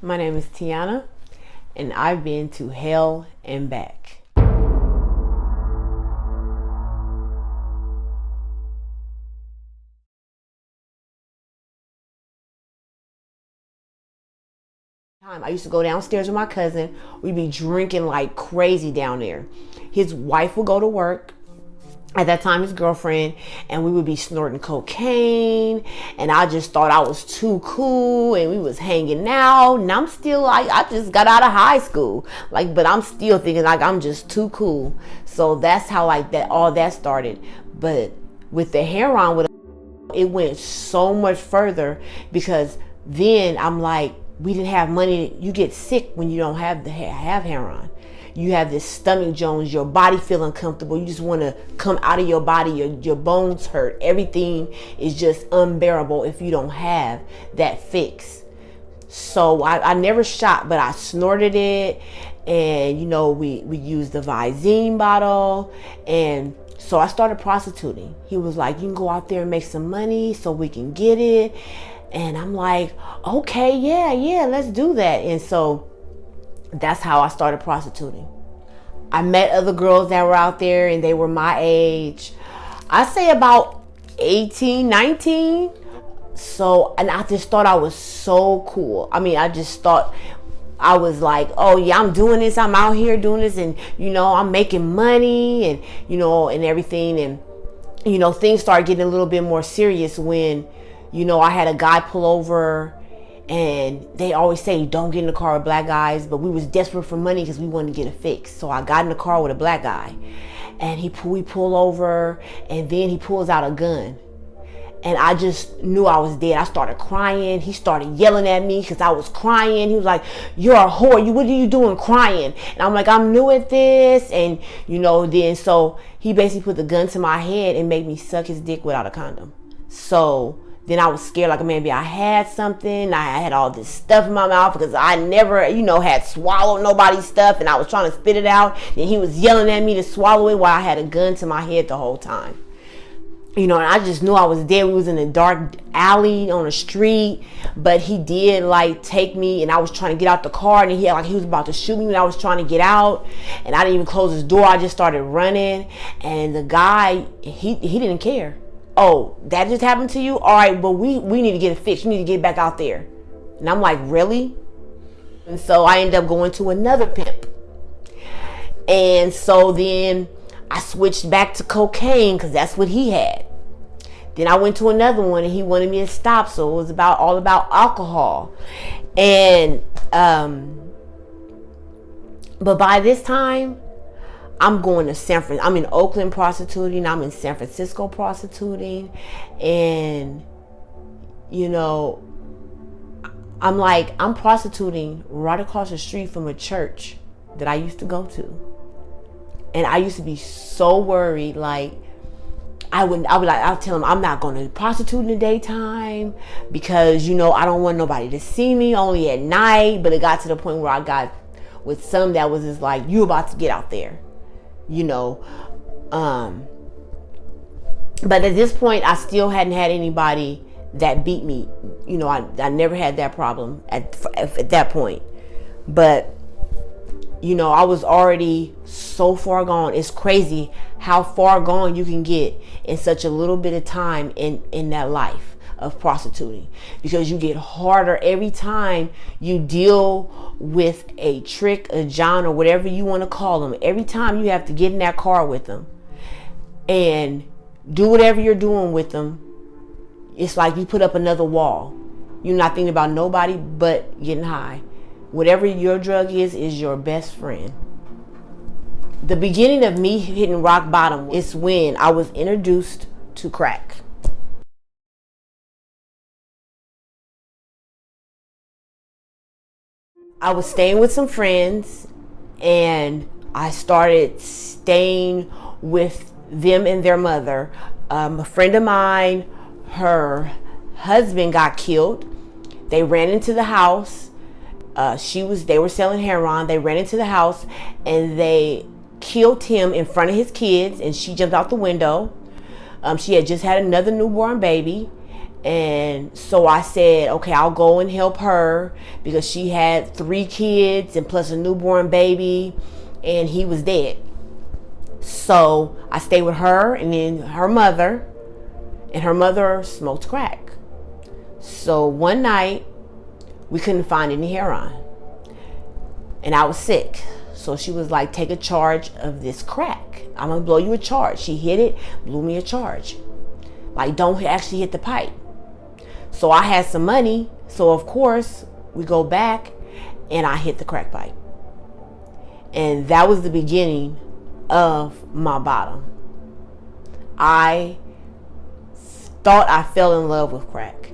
My name is Tiona, and I've been to hell and back. I used to go downstairs with my cousin. We'd be drinking like crazy down there. His wife would go to work. At that time, his girlfriend, and we would be snorting cocaine, and I just thought I was too cool, and we was hanging out, and I'm still like, I just got out of high school, like, but I'm still thinking like I'm just too cool. So that's how like that all that started. But with the heroin, it went so much further, because then I'm like, we didn't have money. You get sick when you don't have heroin. You have this stomach jones, your body feel uncomfortable. You just want to come out of your body. Your bones hurt. Everything is just unbearable if you don't have that fix. So I never shot, but I snorted it. And, we used the Visine bottle. And so I started prostituting. He was like, you can go out there and make some money so we can get it. And I'm like, okay, yeah, let's do that. And so that's how I started prostituting. I met other girls that were out there, and they were my age. I say about 18, 19. So, and I just thought I was so cool. I mean, I just thought I was like, oh yeah, I'm doing this. I'm out here doing this, and I'm making money, and and everything. And things started getting a little bit more serious when I had a guy pull over. And they always say, don't get in the car with black guys. But we was desperate for money because we wanted to get a fix. So I got in the car with a black guy. And we pull over. And then he pulls out a gun. And I just knew I was dead. I started crying. He started yelling at me because I was crying. He was like, you're a whore. What are you doing crying? And I'm like, I'm new at this. And, then so he basically put the gun to my head and made me suck his dick without a condom. So then I was scared, like maybe I had something. I had all this stuff in my mouth because I never, had swallowed nobody's stuff, and I was trying to spit it out. And he was yelling at me to swallow it while I had a gun to my head the whole time. And I just knew I was dead. We was in a dark alley on the street, but he did like take me, and I was trying to get out the car, and he was about to shoot me when I was trying to get out, and I didn't even close his door. I just started running, and the guy, he didn't care. Oh, that just happened to you? All right, but we need to get it fixed. You need to get back out there. And I'm like, really? And so I ended up going to another pimp. And so then I switched back to cocaine because that's what he had. Then I went to another one, and he wanted me to stop. So it was all about alcohol. And but by this time, I'm going to San Francisco. I'm in Oakland prostituting. I'm in San Francisco prostituting. And, I'm prostituting right across the street from a church that I used to go to. And I used to be so worried. Like, I'll tell him I'm not going to prostitute in the daytime because, I don't want nobody to see me, only at night. But it got to the point where I got with some that was just like, you about to get out there. But at this point I still hadn't had anybody that beat me. I never had that problem at that point. But I was already so far gone. It's crazy how far gone you can get in such a little bit of time in that life of prostituting, because you get harder every time you deal with a trick, a John, or whatever you want to call them. Every time you have to get in that car with them and do whatever you're doing with them, it's like you put up another wall. You're not thinking about nobody but getting high. Whatever your drug is your best friend. The beginning of me hitting rock bottom is when I was introduced to crack. I was staying with some friends, and I started staying with them and their mother. A friend of mine, her husband got killed. They ran into the house. They were selling heroin. They ran into the house and they killed him in front of his kids, and she jumped out the window. She had just had another newborn baby, And so I said, okay, I'll go and help her, because she had 3 kids and plus a newborn baby, and he was dead. So I stayed with her and then her mother, and her mother smoked crack. So one night we couldn't find any heroin, and I was sick. So she was like, take a charge of this crack. I'm gonna blow you a charge. She hit it, blew me a charge. Like, don't actually hit the pipe. So I had some money. So of course we go back and I hit the crack pipe. And that was the beginning of my bottom. I thought I fell in love with crack.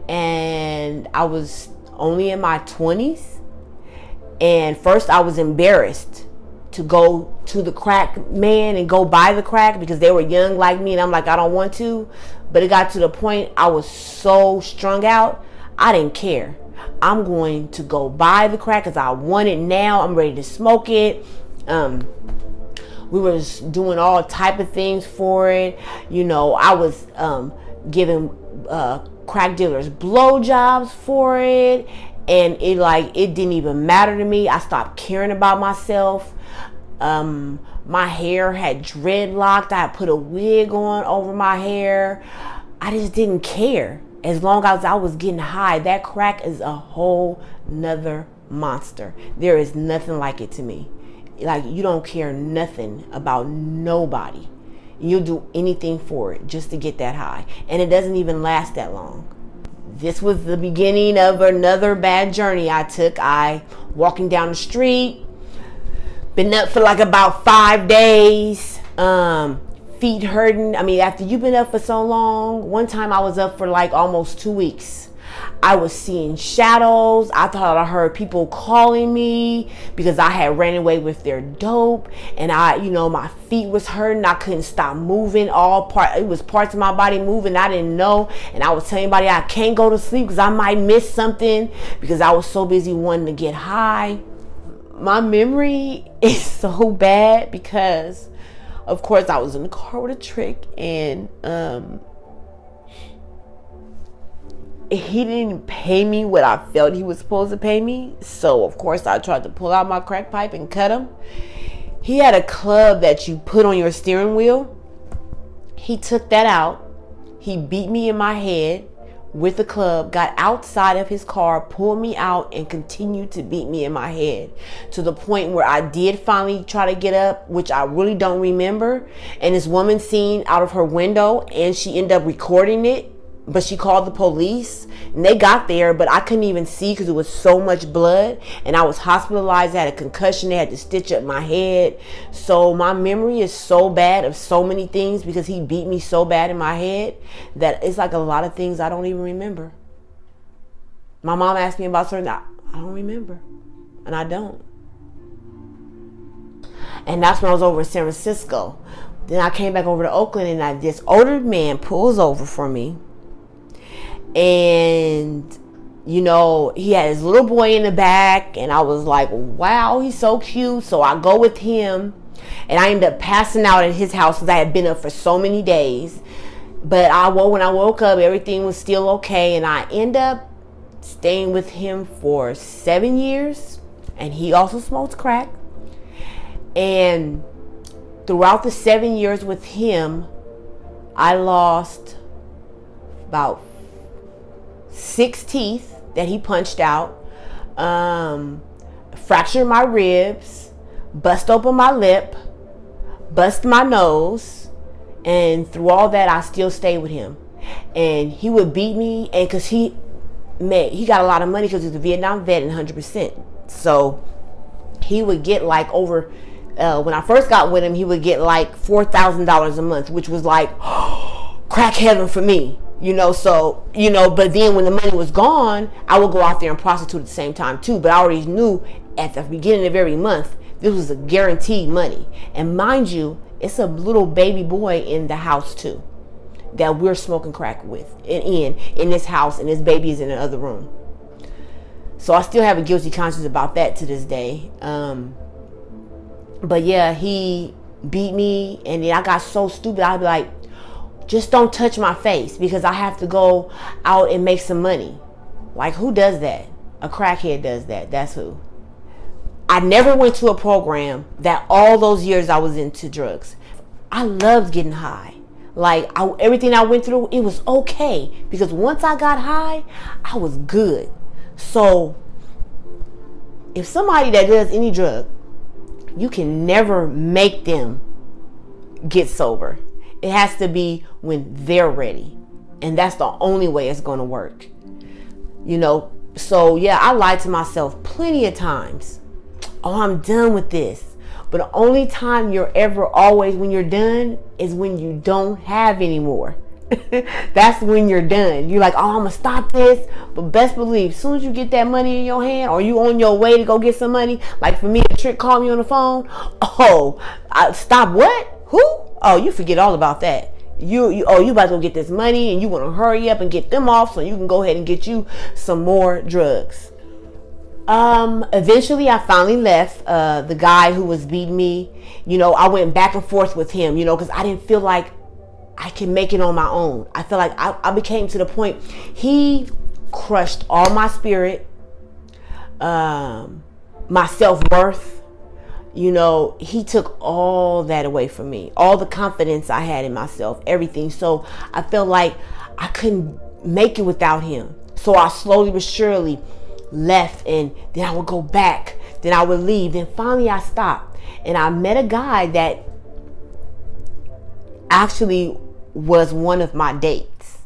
And I was only in my 20s. And first I was embarrassed to go to the crack man and go buy the crack, because they were young like me, and I'm like, I don't want to. But it got to the point I was so strung out, I didn't care. I'm going to go buy the crack because I want it now. I'm ready to smoke it. We were doing all type of things for it. You know, I was giving crack dealers blowjobs for it. And it didn't even matter to me. I stopped caring about myself. My hair had dreadlocked. I had put a wig on over my hair. I just didn't care. As long as I was getting high, that crack is a whole nother monster. There is nothing like it to me. Like, you don't care nothing about nobody. You'll do anything for it just to get that high. And it doesn't even last that long. This was the beginning of another bad journey I took. I walking down the street, been up for like about 5 days, feet hurting. I mean, after you've been up for so long, one time I was up for like almost 2 weeks. I was seeing shadows. I thought I heard people calling me because I had ran away with their dope, and my feet was hurting. I couldn't stop moving. It was parts of my body moving. I didn't know, and I was telling everybody I can't go to sleep because I might miss something, because I was so busy wanting to get high. My memory is so bad because, of course, I was in the car with a trick, and he didn't pay me what I felt he was supposed to pay me. So of course I tried to pull out my crack pipe and cut him. He had a club that you put on your steering wheel. He took that out. He beat me in my head with the club, got outside of his car, pulled me out, and continued to beat me in my head, to the point where I did finally try to get up, which I really don't remember. And this woman seen out of her window, and she ended up recording it. But she called the police, and they got there, but I couldn't even see because it was so much blood, and I was hospitalized. I had a concussion. They had to stitch up my head. So my memory is so bad of so many things, because he beat me so bad in my head that it's like a lot of things I don't even remember. My mom asked me about certain, I don't remember, and I don't. And that's when I was over in San Francisco. Then I came back over to Oakland, and this older man pulls over for me. And he had his little boy in the back, and I was like, wow, he's so cute. So I go with him, and I ended up passing out at his house because I had been up for so many days. But when I woke up, everything was still okay, and I end up staying with him for 7 years, and he also smoked crack. And throughout the 7 years with him, I lost about 6 teeth that he punched out, fractured my ribs, bust open my lip, bust my nose, and through all that I still stayed with him. And he would beat me, and because he got a lot of money because he's a Vietnam vet and 100%. So he would get like over, when I first got with him, he would get like $4,000 a month, which was like crack heaven for me. But then when the money was gone, I would go out there and prostitute at the same time too. But I already knew at the beginning of every month, this was a guaranteed money. And mind you, it's a little baby boy in the house too, that we're smoking crack with in this house, and this baby is in the other room. So I still have a guilty conscience about that to this day. But yeah, he beat me, and then I got so stupid. I'd be like, just don't touch my face because I have to go out and make some money. Like, who does that? A crackhead does that. That's who. I never went to a program that all those years I was into drugs. I loved getting high. Like, everything I went through, it was okay. Because once I got high, I was good. So, if somebody that does any drug, you can never make them get sober. It has to be when they're ready. And that's the only way it's going to work. You know, so yeah, I lied to myself plenty of times. Oh, I'm done with this. But the only time you're ever always when you're done is when you don't have any more. That's when you're done. You're like, oh, I'm going to stop this. But best believe, as soon as you get that money in your hand or you on your way to go get some money, like for me, a trick called me on the phone. Oh, stop what? Who? Oh, you forget all about that. You about to go get this money and you want to hurry up and get them off so you can go ahead and get you some more drugs. Eventually I finally left, the guy who was beating me. You know, I went back and forth with him, you know, because I didn't feel like I can make it on my own. I feel like I became to the point, he crushed all my spirit, my self-worth. You know, he took all that away from me, all the confidence I had in myself, everything. So I felt like I couldn't make it without him. So I slowly but surely left, and then I would go back, then I would leave, then finally I stopped, and I met a guy that actually was one of my dates.